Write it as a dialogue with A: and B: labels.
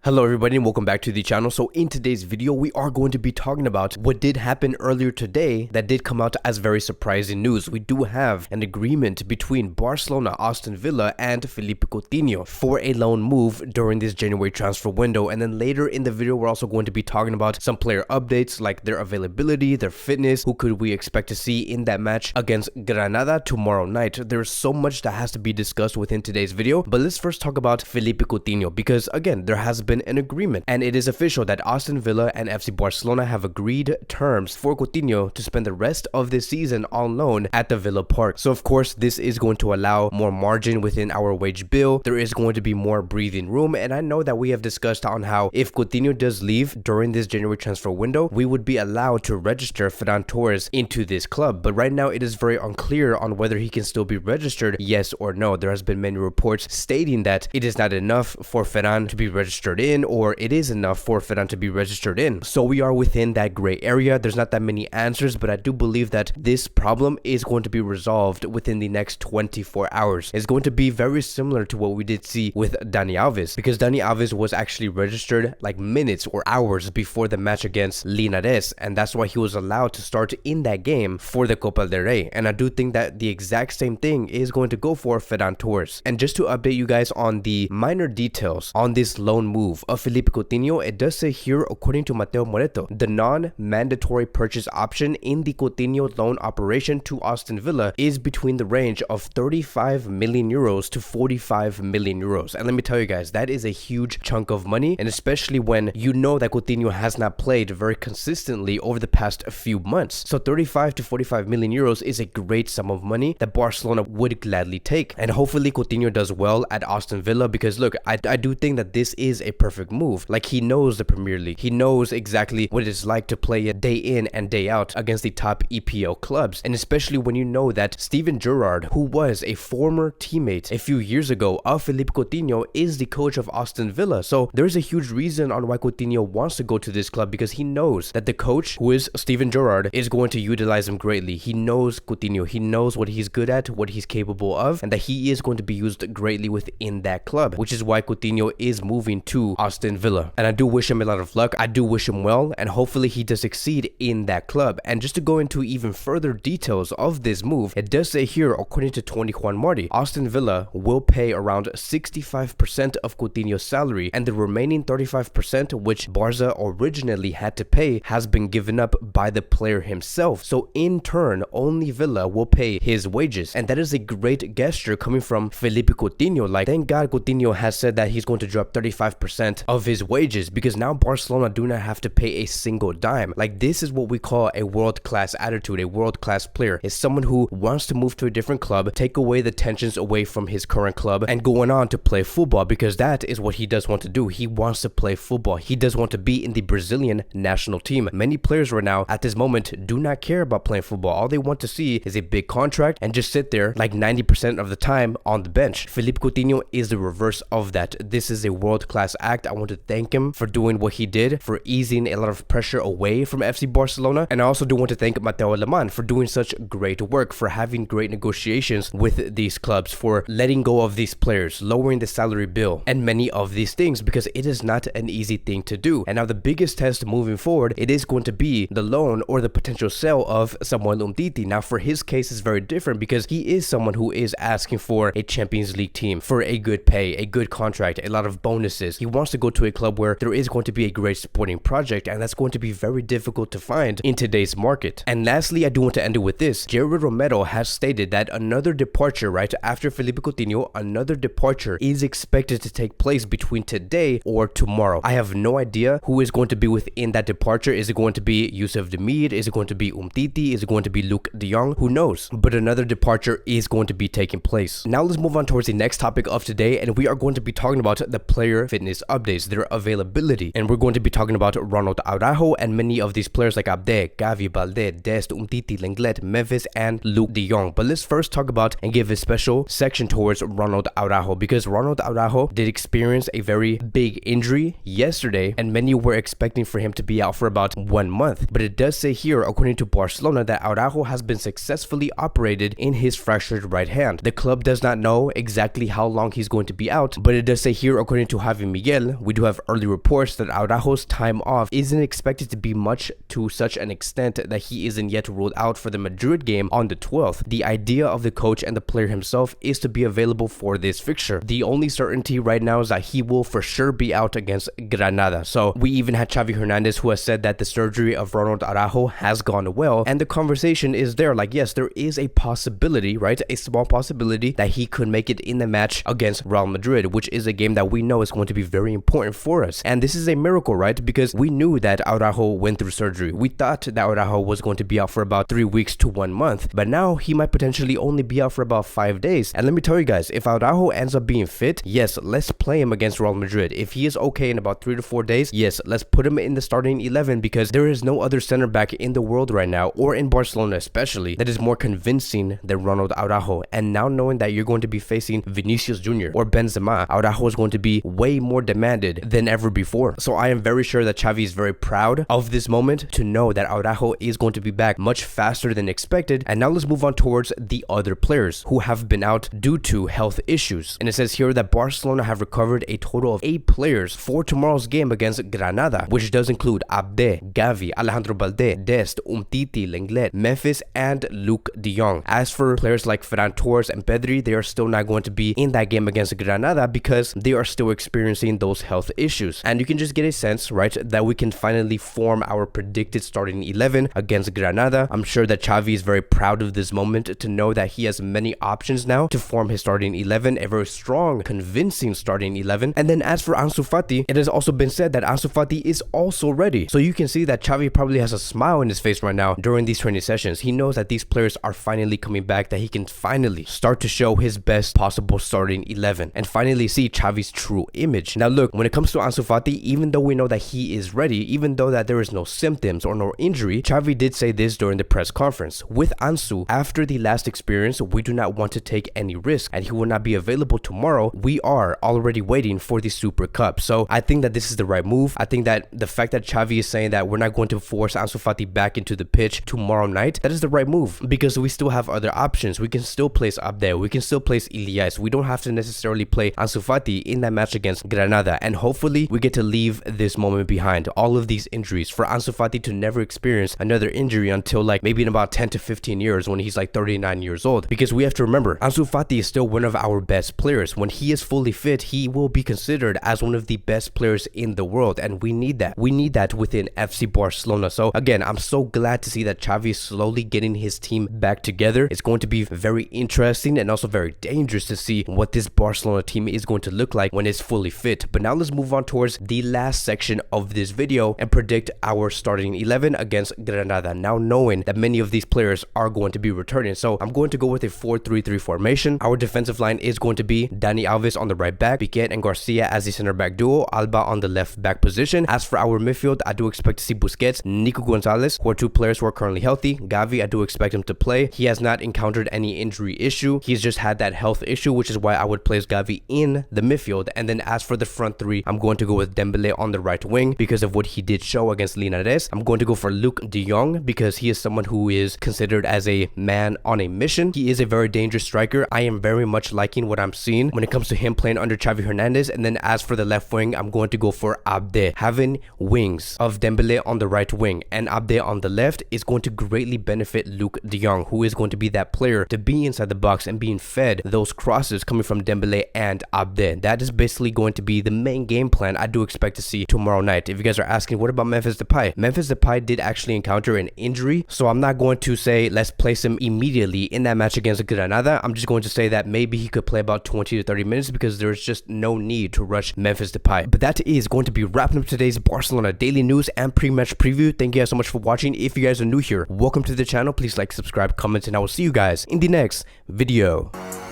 A: Hello everybody and welcome back to the channel. So in today's video we are going to be talking about what did happen earlier today that did come out as very surprising news. We do have an agreement between Barcelona, Aston Villa and Philippe Coutinho for a loan move during this January transfer window, and then later in the video we're also going to be talking about some player updates like their availability, their fitness, who could we expect to see in that match against Granada tomorrow night. There's so much that has to be discussed within today's video, but let's first talk about Philippe Coutinho because again there has been an agreement and it is official that Aston Villa and FC Barcelona have agreed terms for Coutinho to spend the rest of this season on loan at the Villa Park. So of course this is going to allow more margin within our wage bill. There is going to be more breathing room, and I know that we have discussed on how if Coutinho does leave during this January transfer window, we would be allowed to register Ferran Torres into this club, but right now it is very unclear on whether he can still be registered, yes or no. There has been many reports stating that it is not enough for Ferran to be registered in, or it is enough for Ferran to be registered in. So we are within that gray area. There's not that many answers, but I do believe that this problem is going to be resolved within the next 24 hours. It's going to be very similar to what we did see with Dani Alves, because Dani Alves was actually registered like minutes or hours before the match against Linares, and that's why he was allowed to start in that game for the Copa del Rey. And I do think that the exact same thing is going to go for Ferran Torres. And just to update you guys on the minor details on this loan move of Philippe Coutinho, it does say here, according to Mateo Moreto, the non-mandatory purchase option in the Coutinho loan operation to Aston Villa is between the range of 35 million euros to 45 million euros. And let me tell you guys, that is a huge chunk of money, and especially when you know that Coutinho has not played very consistently over the past few months. So 35 to 45 million euros is a great sum of money that Barcelona would gladly take. And hopefully Coutinho does well at Aston Villa, because look, I do think that this is a perfect move. Like, he knows the Premier League. He knows exactly what it is like to play a day in and day out against the top EPL clubs. And especially when you know that Steven Gerrard, who was a former teammate a few years ago of Philippe Coutinho, is the coach of Aston Villa. So there's a huge reason on why Coutinho wants to go to this club, because he knows that the coach, who is Steven Gerrard, is going to utilize him greatly. He knows Coutinho. He knows what he's good at, what he's capable of, and that he is going to be used greatly within that club, which is why Coutinho is moving to Aston Villa. And I do wish him a lot of luck. I do wish him well, and hopefully he does succeed in that club. And just to go into even further details of this move, it does say here, according to Tony Juan Marti, Aston Villa will pay around 65% of Coutinho's salary, and the remaining 35%, which Barca originally had to pay, has been given up by the player himself. So in turn, only Villa will pay his wages, and that is a great gesture coming from Philippe Coutinho. Like, thank God Coutinho has said that he's going to drop 35% of his wages, because now Barcelona do not have to pay a single dime. Like, this is what we call a world-class attitude. A world-class player is someone who wants to move to a different club, take away the tensions away from his current club, and going on to play football, because that is what he does want to do. He wants to play football. He does want to be in the Brazilian national team. Many players right now at this moment do not care about playing football. All they want to see is a big contract and just sit there like 90% of the time on the bench. Philippe Coutinho is the reverse of that. This is a world-class act. I want to thank him for doing what he did, for easing a lot of pressure away from FC Barcelona. And I also do want to thank Mateo Alemán for doing such great work, for having great negotiations with these clubs, for letting go of these players, lowering the salary bill, and many of these things, because it is not an easy thing to do. And now the biggest test moving forward, it is going to be the loan or the potential sale of Samuel Umtiti. Now for his case is very different, because he is someone who is asking for a Champions League team, for a good pay, a good contract, a lot of bonuses. He wants to go to a club where there is going to be a great sporting project, and that's going to be very difficult to find in today's market. And lastly, I do want to end it with this. Jared Romero has stated that another departure, right after Philippe Coutinho, another departure is expected to take place between today or tomorrow. I have no idea who is going to be within that departure. Is it going to be Youssef Demir? Is it going to be Umtiti? Is it going to be Luke de Jong? Who knows? But another departure is going to be taking place. Now let's move on towards the next topic of today, and we are going to be talking about the player fitness updates, their availability. And we're going to be talking about Ronald Araujo and many of these players like Abde, Gavi, Balde, Dest, Umtiti, Lenglet, Memphis, and Luke de Jong. But let's first talk about and give a special section towards Ronald Araujo, because Ronald Araujo did experience a very big injury yesterday, and many were expecting for him to be out for about 1 month. But it does say here, according to Barcelona, that Araujo has been successfully operated in his fractured right hand. The club does not know exactly how long he's going to be out, but it does say here, according to Javi Miguel, Miguel, we do have early reports that Araujo's time off isn't expected to be much, to such an extent that he isn't yet ruled out for the Madrid game on the 12th. The idea of the coach and the player himself is to be available for this fixture. The only certainty right now is that he will for sure be out against Granada. So we even had Xavi Hernandez, who has said that the surgery of Ronald Araujo has gone well, and the conversation is there, like, yes, there is a possibility, right, a small possibility that he could make it in the match against Real Madrid, which is a game that we know is going to be very important for us. And this is a miracle, right, because we knew that Araujo went through surgery. We thought that Araujo was going to be out for about 3 weeks to 1 month, but now he might potentially only be out for about 5 days. And let me tell you guys, if Araujo ends up being fit, yes, let's play him against Real Madrid. If he is okay in about 3 to 4 days, yes, let's put him in the starting 11, because there is no other center back in the world right now, or in Barcelona especially, that is more convincing than Ronald Araujo. And now knowing that you're going to be facing Vinicius Jr. or Benzema, Araujo is going to be way more demanded than ever before. So I am very sure that Xavi is very proud of this moment to know that Araujo is going to be back much faster than expected. And now let's move on towards the other players who have been out due to health issues. And it says here that Barcelona have recovered a total of 8 players for tomorrow's game against Granada, which does include Abde, Gavi, Alejandro Balde, Dest, Umtiti, Lenglet, Memphis, and Luke de Jong. As for players like Ferran Torres and Pedri, they are still not going to be in that game against Granada because they are still experiencing those health issues. And you can just get a sense, right, that we can finally form our predicted starting 11 against Granada. I'm sure that Xavi is very proud of this moment to know that he has many options now to form his starting 11, a very strong, convincing starting 11. And then as for Ansu Fati, it has also been said that Ansu Fati is also ready. So you can see that Xavi probably has a smile on his face right now during these training sessions. He knows that these players are finally coming back, that he can finally start to show his best possible starting 11 and finally see Xavi's true image. Now look, when it comes to Ansu Fati, even though we know that he is ready, even though that there is no symptoms or no injury, Xavi did say this during the press conference. With Ansu, after the last experience, we do not want to take any risk, and he will not be available tomorrow. We are already waiting for the Super Cup. So I think that this is the right move. I think that the fact that Xavi is saying that we're not going to force Ansu Fati back into the pitch tomorrow night, that is the right move, because we still have other options. We can still place Abde, we can still place Ilias. We don't have to necessarily play Ansu Fati in that match against Granada, and hopefully we get to leave this moment behind, all of these injuries, for Ansu Fati to never experience another injury until like maybe in about 10 to 15 years when he's like 39 years old. Because we have to remember, Ansu Fati is still one of our best players. When he is fully fit, he will be considered as one of the best players in the world, and we need that. We need that within FC Barcelona. So again, I'm so glad to see that Xavi is slowly getting his team back together. It's going to be very interesting and also very dangerous to see what this Barcelona team is going to look like when it's fully fit. But now let's move on towards the last section of this video and predict our starting 11 against Granada, now knowing that many of these players are going to be returning. So I'm going to go with a 4-3-3 formation. Our defensive line is going to be Dani Alves on the right back, Piquet and Garcia as the center back duo, Alba on the left back position. As for our midfield, I do expect to see Busquets, Nico Gonzalez, who are 2 players who are currently healthy. Gavi, I do expect him to play. He has not encountered any injury issue. He's just had that health issue, which is why I would place Gavi in the midfield. And then as for the front 3, I'm going to go with Dembele on the right wing because of what he did show against Linares. I'm going to go for Luke de Jong because he is someone who is considered as a man on a mission. He is a very dangerous striker. I am very much liking what I'm seeing when it comes to him playing under Xavi Hernandez. And then as for the left wing, I'm going to go for Abde. Having wings of Dembele on the right wing and Abde on the left is going to greatly benefit Luke de Jong, who is going to be that player to be inside the box and being fed those crosses coming from Dembele and Abde. That is basically going to be the main game plan I do expect to see tomorrow night. If you guys are asking, what about Memphis Depay? Memphis Depay did actually encounter an injury, so I'm not going to say let's place him immediately in that match against Granada. I'm just going to say that maybe he could play about 20 to 30 minutes because there's just no need to rush Memphis Depay. But that is going to be wrapping up today's Barcelona daily news and pre-match preview. Thank you guys so much for watching. If you guys are new here, welcome to the channel. Please like, subscribe, comment, and I will see you guys in the next video.